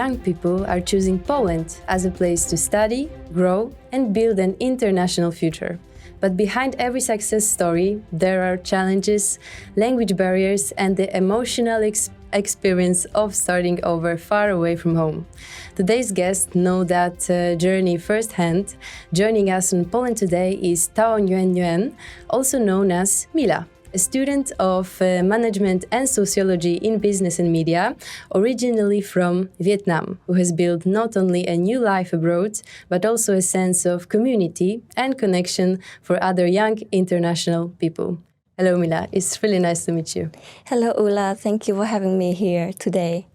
young people are choosing Poland as a place to study, grow, and build an international future. But behind every success story, there are challenges, language barriers, and the emotional experience of starting over far away from home. Today's guests know that journey firsthand. Joining us in Poland today is Thao Nguyen Nguyen, also known as Mila, a student of management and sociology in business and media, originally from Vietnam, who has built not only a new life abroad, but also a sense of community and connection for other young international people. Hello, Mila. It's really nice to meet you. Hello, Ula. Thank you for having me here today.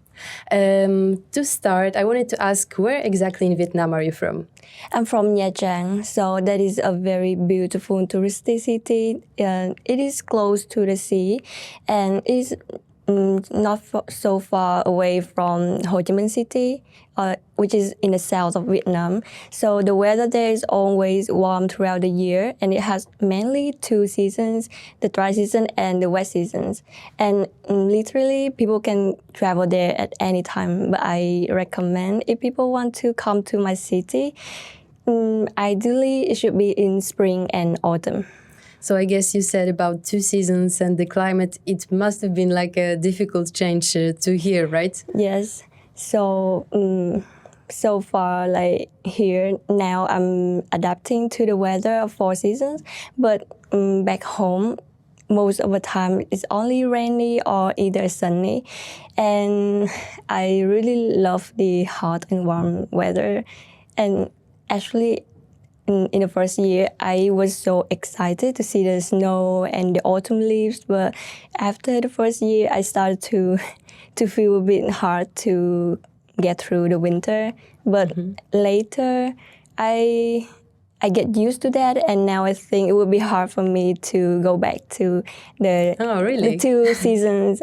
To start, I wanted to ask, where exactly in Vietnam are you from? I'm from Nha Trang, so that is a very beautiful touristy city. It is close to the sea and is not so far away from Ho Chi Minh City, which is in the south of Vietnam. So the weather there is always warm throughout the year, and it has mainly two seasons, the dry season and the wet seasons. And literally, people can travel there at any time, but I recommend if people want to come to my city, ideally it should be in spring and autumn. So I guess you said about two seasons and the climate, it must have been like a difficult change to hear, right? Yes. So, so far, like here now, I'm adapting to the weather of four seasons. But back home, most of the time it's only rainy or either sunny. And I really love the hot and warm weather. And actually, in the first year, I was so excited to see the snow and the autumn leaves. But after the first year, I started to feel a bit hard to get through the winter. But later, I get used to that, and now I think it would be hard for me to go back to the two seasons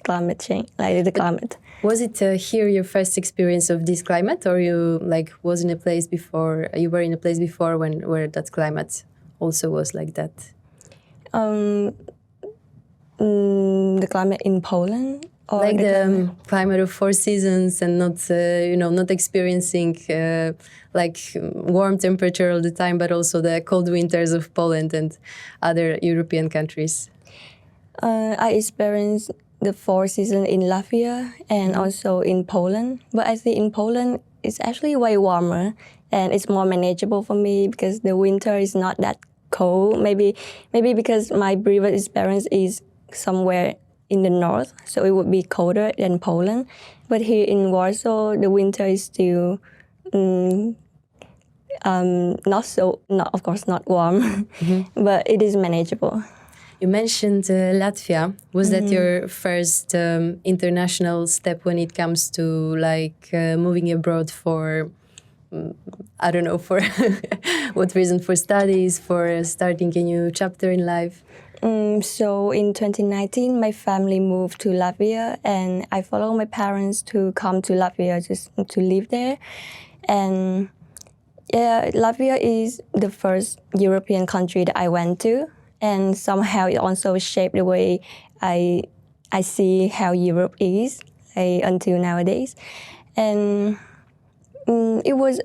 climate change, like the climate. Was it here your first experience of this climate, or you was in a place before? You were in a place before where that climate also was like that? The climate in Poland, or like the climate of four seasons, and not not experiencing warm temperature all the time, but also the cold winters of Poland and other European countries. I experienced the four seasons in Latvia and also in Poland. But I think in Poland, it's actually way warmer and it's more manageable for me because the winter is not that cold. Maybe because my previous experience is somewhere in the north, so it would be colder than Poland. But here in Warsaw, the winter is still of course not warm, but it is manageable. You mentioned Latvia. Was that your first international step when it comes to moving abroad for, I don't know, for what reason, for studies, for starting a new chapter in life? So in 2019, my family moved to Latvia, and I followed my parents to come to Latvia just to live there. And yeah, Latvia is the first European country that I went to. And somehow it also shaped the way I see how Europe is until nowadays. And it was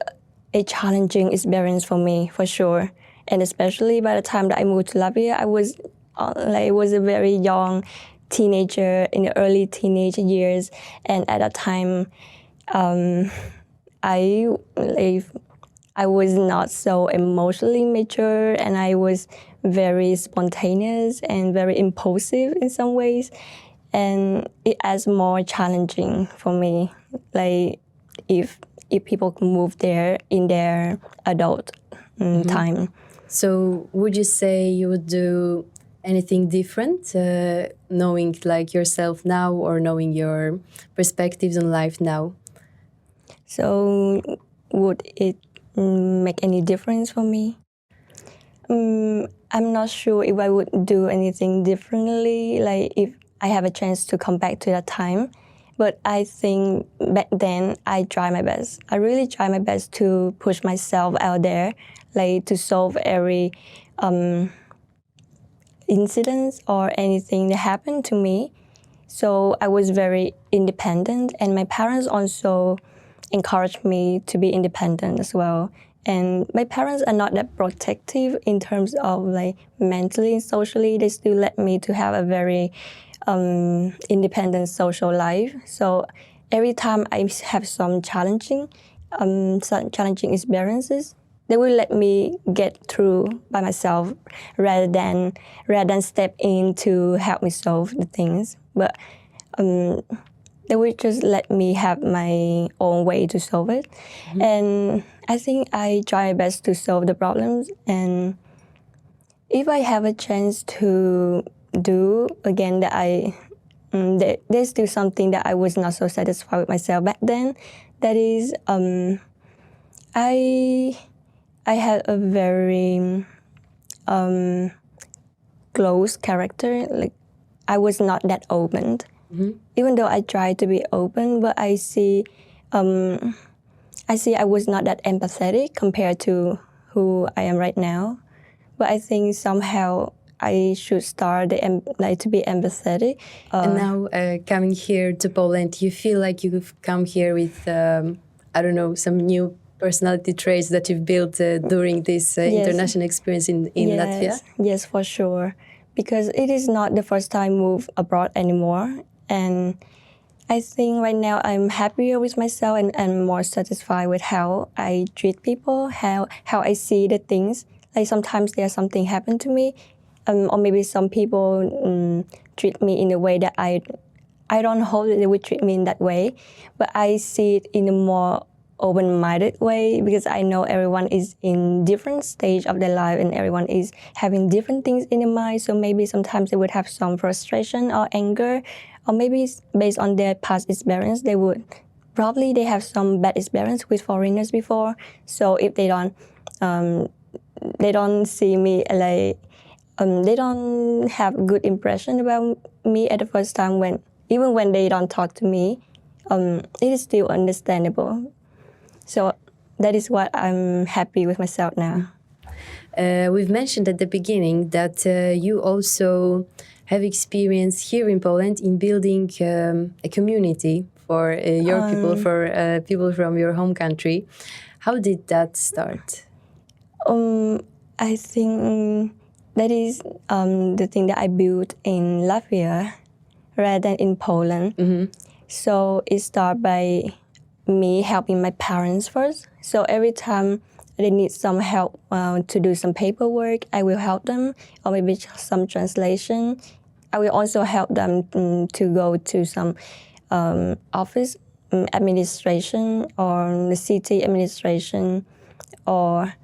a challenging experience for me, for sure. And especially by the time that I moved to Latvia, I was a very young teenager in the early teenage years. And at that time, I was not so emotionally mature, and I was very spontaneous and very impulsive in some ways, and it is more challenging for me, if people move there in their adult time. So would you say you would do anything different, knowing yourself now, or knowing your perspectives on life now? So would it make any difference for me? I'm not sure if I would do anything differently, if I have a chance to come back to that time. But I think back then I try my best. I really try my best to push myself out there, to solve every incident or anything that happened to me. So I was very independent, and my parents also encouraged me to be independent as well. And my parents are not that protective in terms of like mentally and socially. They still let me to have a very independent social life. So every time I have some challenging experiences, they will let me get through by myself rather than step in to help me solve the things. But they will just let me have my own way to solve it. And I think I try my best to solve the problems. And if I have a chance to do again there's still something that I was not so satisfied with myself back then. That is, I had a very closed character. Like I was not that open, even though I tried to be open. But I see I was not that empathetic compared to who I am right now. But I think somehow I should start to be empathetic. And now coming here to Poland, you feel like you've come here with, I don't know, some new personality traits that you've built during this international experience in Latvia? Yes, for sure. Because it is not the first time I move abroad anymore. And I think right now I'm happier with myself and more satisfied with how I treat people, how I see the things. Like sometimes there's something happen to me, or maybe some people treat me in a way that I don't hope that they would treat me in that way, but I see it in a more open-minded way because I know everyone is in different stage of their life and everyone is having different things in their mind. So maybe sometimes they would have some frustration or anger, or maybe based on their past experience, they have some bad experience with foreigners before. So if they don't see me like they don't have good impression about me at the first time even when they don't talk to me, it is still understandable. So that is what I'm happy with myself now. We've mentioned at the beginning that you also have experience here in Poland in building a community for your people, for people from your home country. How did that start? I think that is the thing that I built in Latvia rather than in Poland. So it started by me helping my parents first. So every time they need some help to do some paperwork, I will help them, or maybe some translation. I will also help them to go to some office administration or the city administration, or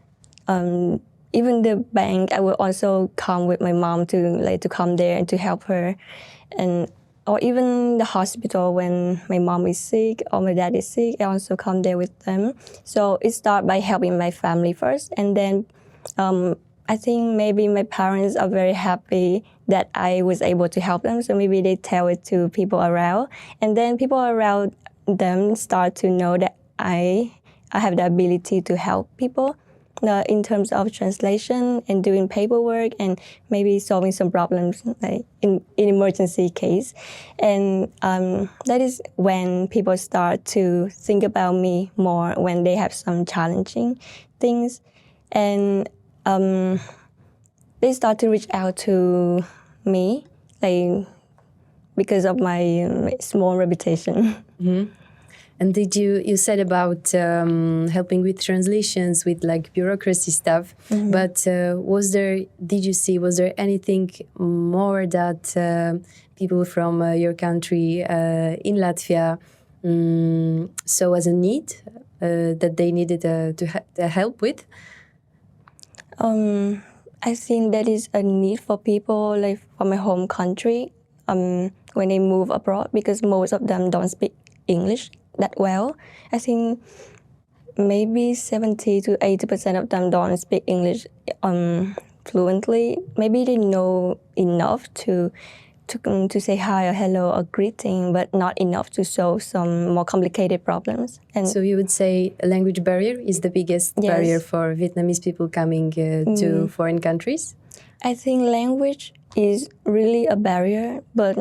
even the bank. I will also come with my mom to come there and to help her, or even the hospital when my mom is sick or my dad is sick, I also come there with them. So it started by helping my family first, and then I think maybe my parents are very happy that I was able to help them. So maybe they tell it to people around, and then people around them start to know that I have the ability to help people in terms of translation and doing paperwork and maybe solving some problems like in emergency case. And that is when people start to think about me more when they have some challenging things. And they start to reach out to me like because of my small reputation. And you said about helping with translations, with like bureaucracy stuff, but was there anything more that people from your country in Latvia saw as a need that they needed to help with? I think that is a need for people like from my home country when they move abroad, because most of them don't speak English that well. I think maybe 70 to 80% of them don't speak English fluently. Maybe they know enough to say hi or hello or greeting, but not enough to solve some more complicated problems. And so you would say a language barrier is the biggest barrier for Vietnamese people coming to foreign countries? I think language is really a barrier, but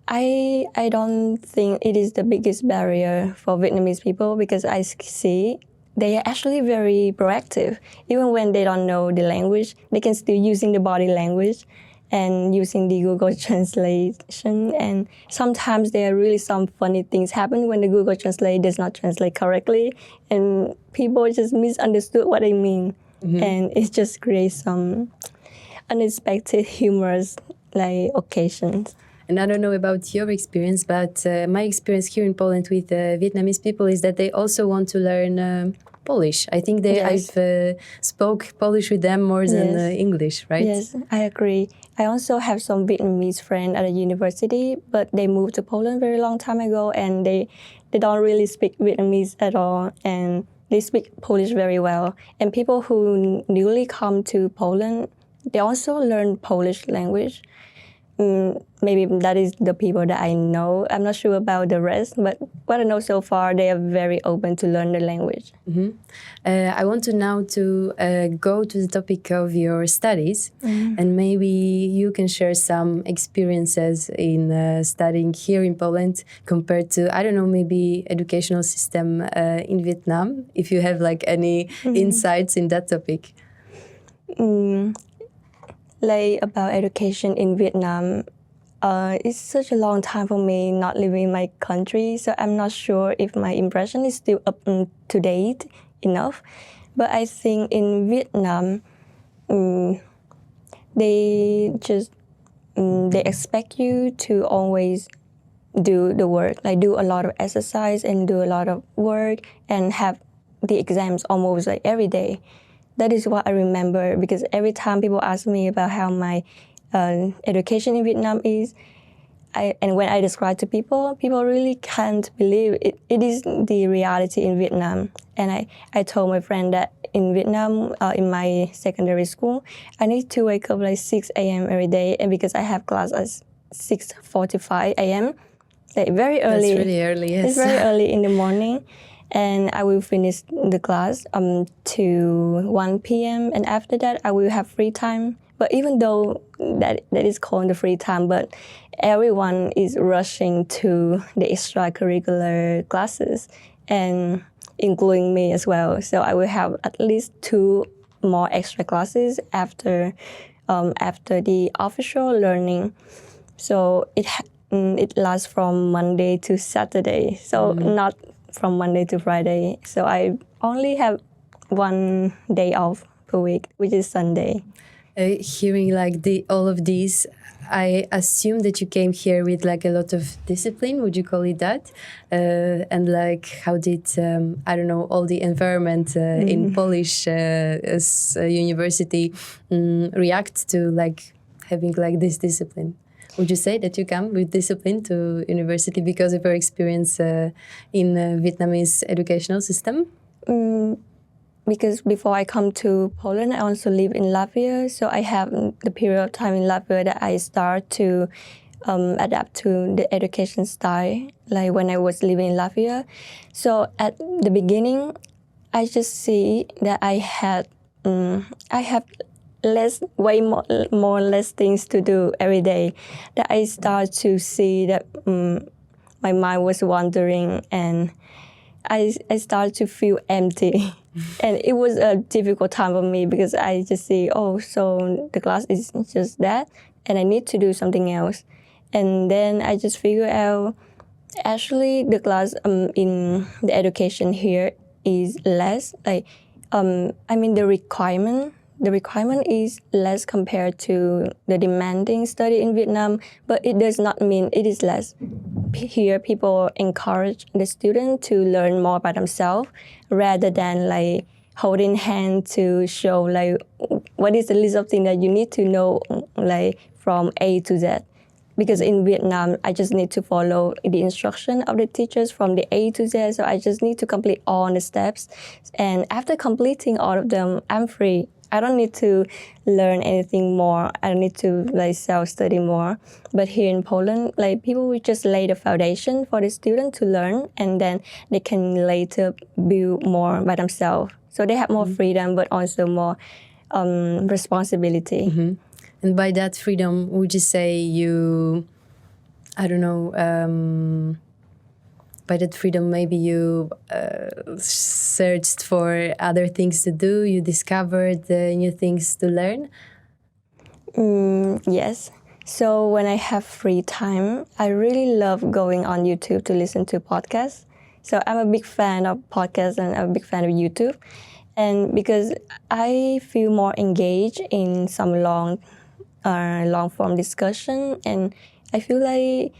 I don't think it is the biggest barrier for Vietnamese people because I see they are actually very proactive. Even when they don't know the language, they can still using the body language and using the Google translation. And sometimes there are really some funny things happen when the Google Translate does not translate correctly, and people just misunderstood what they mean, and it just creates some unexpected humorous occasions. And I don't know about your experience, but my experience here in Poland with Vietnamese people is that they also want to learn Polish. I think I've spoke Polish with them more than English, right? Yes, I agree. I also have some Vietnamese friends at a university, but they moved to Poland very long time ago, and they don't really speak Vietnamese at all, and they speak Polish very well. And people who newly come to Poland, they also learn Polish language. Maybe that is the people that I know. I'm not sure about the rest, but what I know so far, they are very open to learn the language. I want to now to go to the topic of your studies, and maybe you can share some experiences in studying here in Poland compared to, I don't know, maybe educational system in Vietnam, if you have like any insights in that topic. About education in Vietnam, it's such a long time for me not living in my country, so I'm not sure if my impression is still up to date enough. But I think in Vietnam, they just they expect you to always do the work, like do a lot of exercise and do a lot of work and have the exams almost like every day. That is what I remember, because every time people ask me about how my education in Vietnam is, and when I describe to people, people really can't believe it. It is the reality in Vietnam. And I told my friend that in Vietnam, in my secondary school, I need to wake up like 6 a.m. every day, and because I have class at 6:45 a.m., like very early. That's really early, yes. It's very early in the morning. And I will finish the class to 1 p.m. And after that, I will have free time. But even though that is called the free time, but everyone is rushing to the extracurricular classes, and including me as well. So I will have at least 2 more extra classes after the official learning. So it lasts from Monday to Saturday. So not from Monday to Friday. So I only have 1 day off per week, which is Sunday. Hearing like all of these, I assume that you came here with like a lot of discipline, would you call it that? And like how did, I don't know, all the environment in Polish university react to like having like this discipline? Would you say that you come with discipline to university because of your experience in Vietnamese educational system? Because before I come to Poland, I also live in Latvia. So I have the period of time in Latvia that I start to adapt to the education style, like when I was living in Latvia. So at the beginning, I just see that I have way more less things to do every day. That I start to see that my mind was wandering, and I start to feel empty. And it was a difficult time for me because I just see, so the class is just that, and I need to do something else. And then I just figure out, actually, the class in the education here is less. The requirement is less compared to the demanding study in Vietnam, but it does not mean it is less. Here, people encourage the student to learn more by themselves rather than like holding hand to show like what is the list of things that you need to know like from A to Z. Because in Vietnam, I just need to follow the instruction of the teachers from the A to Z. So I just need to complete all the steps. And after completing all of them, I'm free. I don't need to learn anything more. I don't need to like self-study more. But here in Poland, like people will just lay the foundation for the student to learn, and then they can later build more by themselves. So they have more freedom, but also more responsibility. And by that freedom, would you say you I don't know, by that freedom, maybe you searched for other things to do, you discovered new things to learn? Yes. So when I have free time, I really love going on YouTube to listen to podcasts. So I'm a big fan of podcasts and I'm a big fan of YouTube. And because I feel more engaged in some long form discussion, and I feel like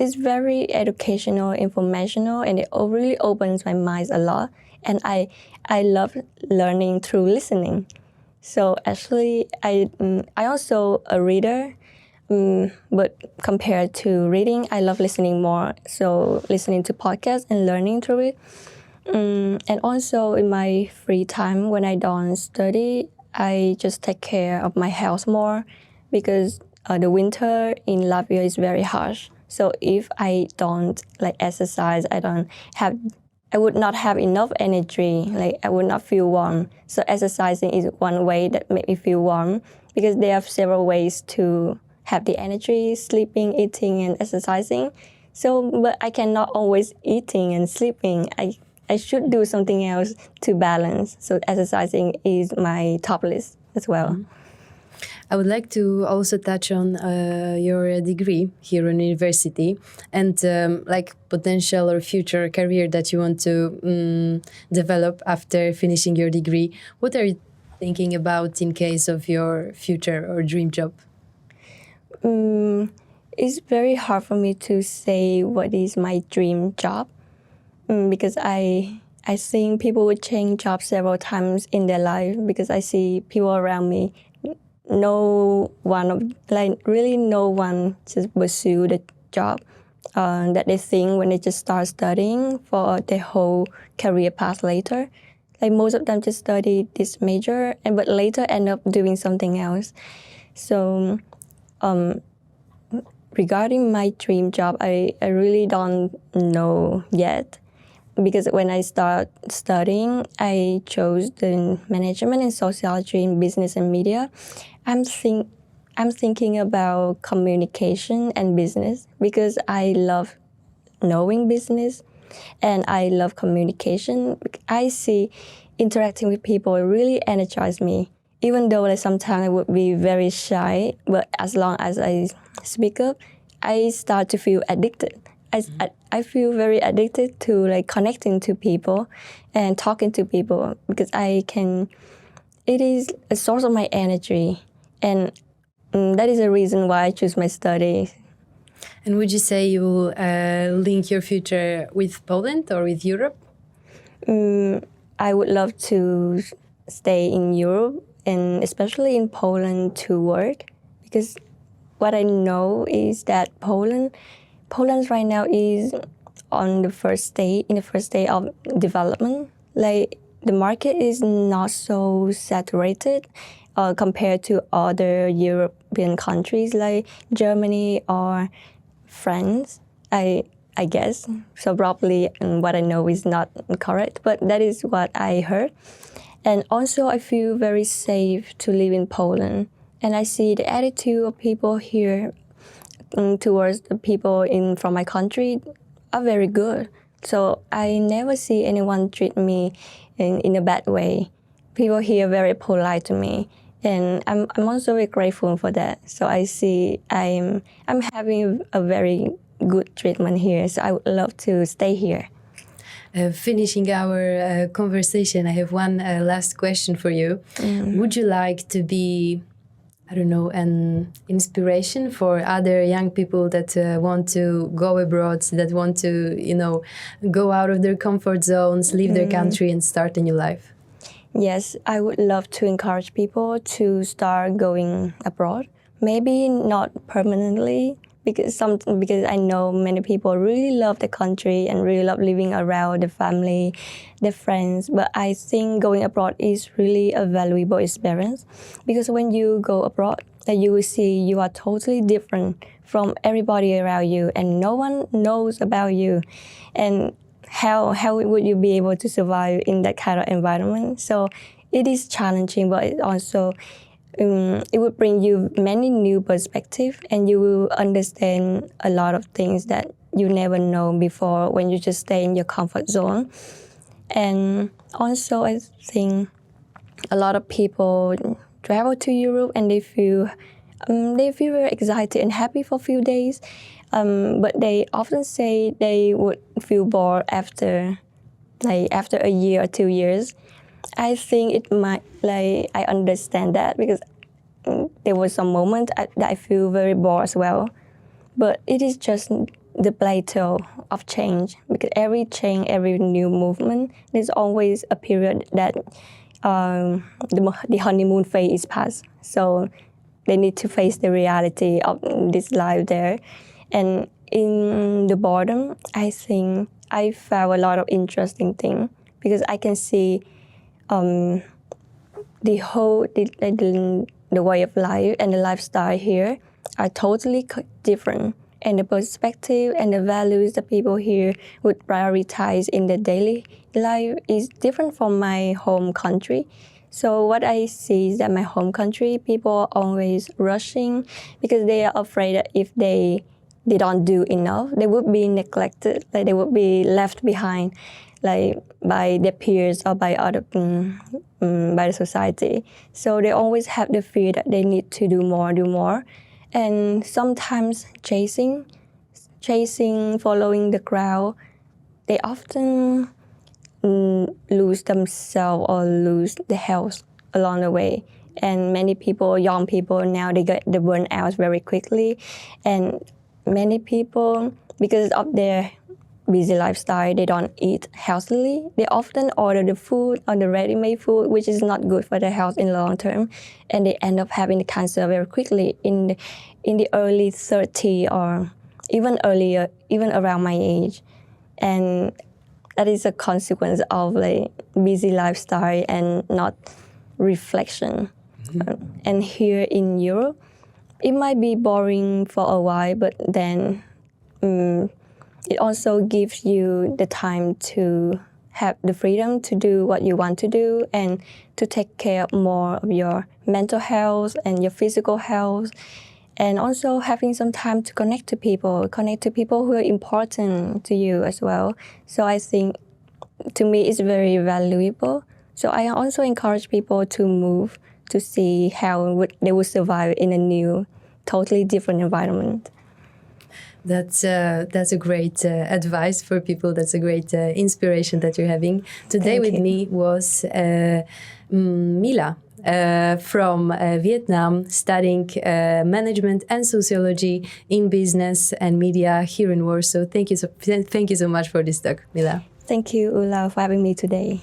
it's very educational, informational, and it really opens my mind a lot. And I love learning through listening. So actually, I also a reader, but compared to reading, I love listening more. So listening to podcasts and learning through it. And also in my free time when I don't study, I just take care of my health more because the winter in Latvia is very harsh. So if I don't like exercise, I would not have enough energy. Like I would not feel warm. So exercising is one way that make me feel warm because there are several ways to have the energy: sleeping, eating, and exercising. So, but I cannot always eating and sleeping. I should do something else to balance. So exercising is my top list as well. I would like to also touch on your degree here in university and like potential or future career that you want to develop after finishing your degree. What are you thinking about in case of your future or dream job? It's very hard for me to say what is my dream job because I think people would change jobs several times in their life because I see people around me. No one just pursue the job that they think when they just start studying for their whole career path later. Like most of them just study this major and but later end up doing something else. So regarding my dream job, I really don't know yet because when I start studying, I chose the management and sociology in business and media. I'm think I'm thinking about communication and business because I love knowing business and I love communication. I see interacting with people really energize me. Even though like sometimes I would be very shy, but as long as I speak up, I start to feel addicted. I feel very addicted to like connecting to people and talking to people because it is a source of my energy and that is the reason why I choose my studies. And would you say you will link your future with Poland or with Europe? I would love to stay in Europe and especially in Poland to work because what I know is that Poland right now is on the first stage of development. Like the market is not so saturated compared to other European countries like Germany or France. I guess so. Probably, what I know is not correct, but that is what I heard. And also, I feel very safe to live in Poland, and I see the attitude of people here towards the people from my country are very good. So I never see anyone treat me in a bad way. People here are very polite to me, and I'm also very grateful for that. So I see I'm having a very good treatment here. So I would love to stay here. Finishing our conversation, I have one last question for you. Would you like to be, I don't know, an inspiration for other young people that want to go abroad, that want to, go out of their comfort zones, leave their country and start a new life? Yes, I would love to encourage people to start going abroad. Maybe not permanently, because I know many people really love the country and really love living around the family, their friends. But I think going abroad is really a valuable experience because when you go abroad, you will see you are totally different from everybody around you, and no one knows about you, and how would you be able to survive in that kind of environment? So it is challenging, but it also it would bring you many new perspectives, and you will understand a lot of things that you never know before when you just stay in your comfort zone. And also, I think a lot of people travel to Europe and they feel very excited and happy for a few days, but they often say they would feel bored after a year or 2 years. I think it might I understand that because there was some moment that I feel very bored as well. But it is just the plateau of change, because every change, every new movement, there's always a period that the honeymoon phase is past. So they need to face the reality of this life there. And in the bottom, I think I found a lot of interesting things because I can see the whole the way of life and the lifestyle here are totally different, and the perspective and the values that people here would prioritize in their daily life is different from my home country. So what I see is that my home country, people are always rushing because they are afraid that if they don't do enough, they would be neglected, like they would be left behind, like by their peers or by other by the society. So they always have the fear that they need to do more, and sometimes chasing, following the crowd, they often lose themselves or lose their health along the way. And many people, young people now, they get the burnout very quickly, and many people, because of their busy lifestyle, they don't eat healthily. They often order the food or the ready-made food, which is not good for their health in the long term, and they end up having the cancer very quickly in the early 30 or even earlier, even around my age. And that is a consequence of busy lifestyle and not reflection. And here in Europe, it might be boring for a while, but then it also gives you the time to have the freedom to do what you want to do and to take care more of your mental health and your physical health, and also having some time to connect to people who are important to you as well. So I think, to me, it's very valuable. So I also encourage people to move to see how they would survive in a new, totally different environment. That's a great advice for people. That's a great inspiration that you're having. Today with me was Mila from Vietnam, studying management and sociology in business and media here in Warsaw. Thank you so much for this talk, Mila. Thank you, Ula, for having me today.